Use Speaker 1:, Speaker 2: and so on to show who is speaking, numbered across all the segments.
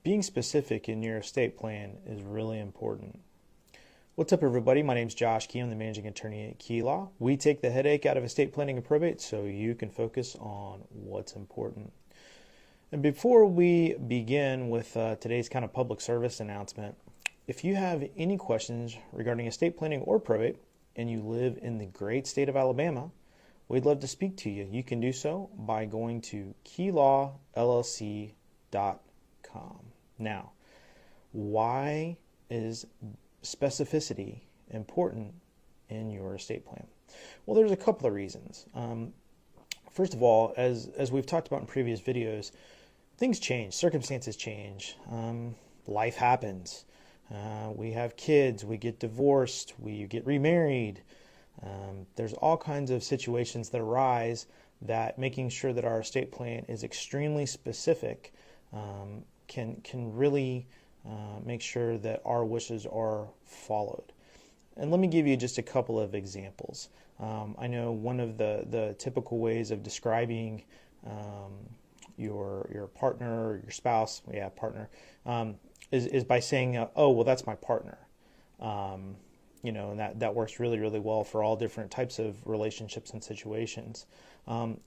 Speaker 1: being specific in your estate plan is really important. What's up, everybody? My name is Josh Key. I'm the managing attorney at Key Law. We take the headache out of estate planning and probate so you can focus on what's important. And before we begin with today's kind of public service announcement, if you have any questions regarding estate planning or probate and you live in the great state of Alabama, we'd love to speak to you. You can do so by going to keylawllc.com. Now, why is specificity important in your estate plan? Well, there's a couple of reasons. First of all, as we've talked about in previous videos, things change, circumstances change, life happens. We have kids, we get divorced, we get remarried. There's all kinds of situations that arise that making sure that our estate plan is extremely specific can really make sure that our wishes are followed. And let me give you just a couple of examples. I know one of the typical ways of describing your partner or your spouse, partner, is by saying, oh, well, that's my partner. And that works really, really well for all different types of relationships and situations.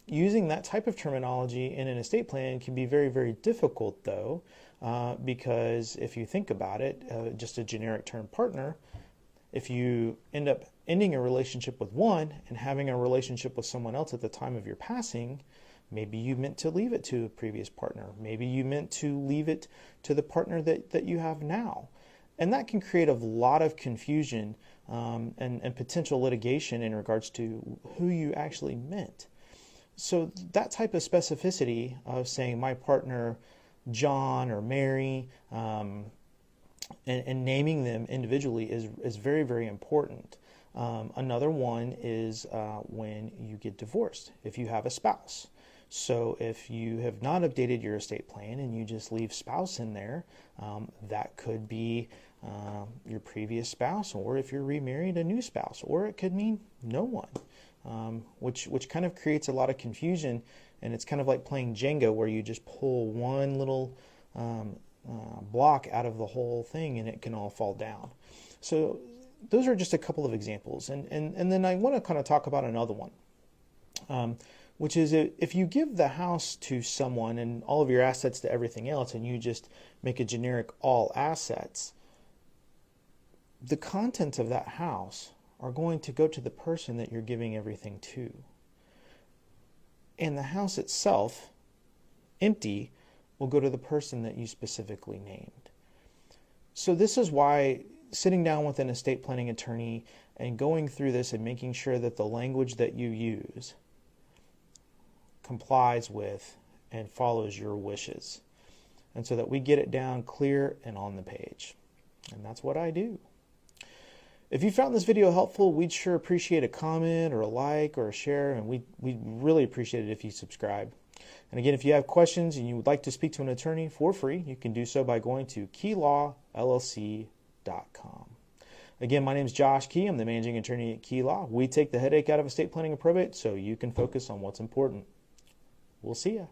Speaker 1: Using that type of terminology in an estate plan can be very, very difficult, though, because if you think about it, just a generic term partner, if you end up ending a relationship with one and having a relationship with someone else at the time of your passing, maybe you meant to leave it to a previous partner. Maybe you meant to leave it to the partner that you have now. And that can create a lot of confusion and potential litigation in regards to who you actually meant. So that type of specificity of saying my partner John or Mary and naming them individually is very, very important. Another one is when you get divorced, if you have a spouse. So if you have not updated your estate plan and you just leave spouse in there, that could be your previous spouse, or if you're remarried, a new spouse, or it could mean no one, which kind of creates a lot of confusion. And it's kind of like playing Jenga, where you just pull one little block out of the whole thing and it can all fall down. So those are just a couple of examples. And then I want to kind of talk about another one, which is if you give the house to someone and all of your assets to everything else, and you just make a generic all assets, the contents of that house are going to go to the person that you're giving everything to. And the house itself, empty, will go to the person that you specifically named. So this is why sitting down with an estate planning attorney and going through this and making sure that the language that you use complies with and follows your wishes, and so that we get it down clear and on the page. And that's what I do. If you found this video helpful, we'd sure appreciate a comment or a like or a share, and we'd really appreciate it if you subscribe. And again, if you have questions and you would like to speak to an attorney for free, you can do so by going to keylawllc.com. Again, my name is Josh Key. I'm the managing attorney at Key Law. We take the headache out of estate planning and probate so you can focus on what's important. We'll see ya.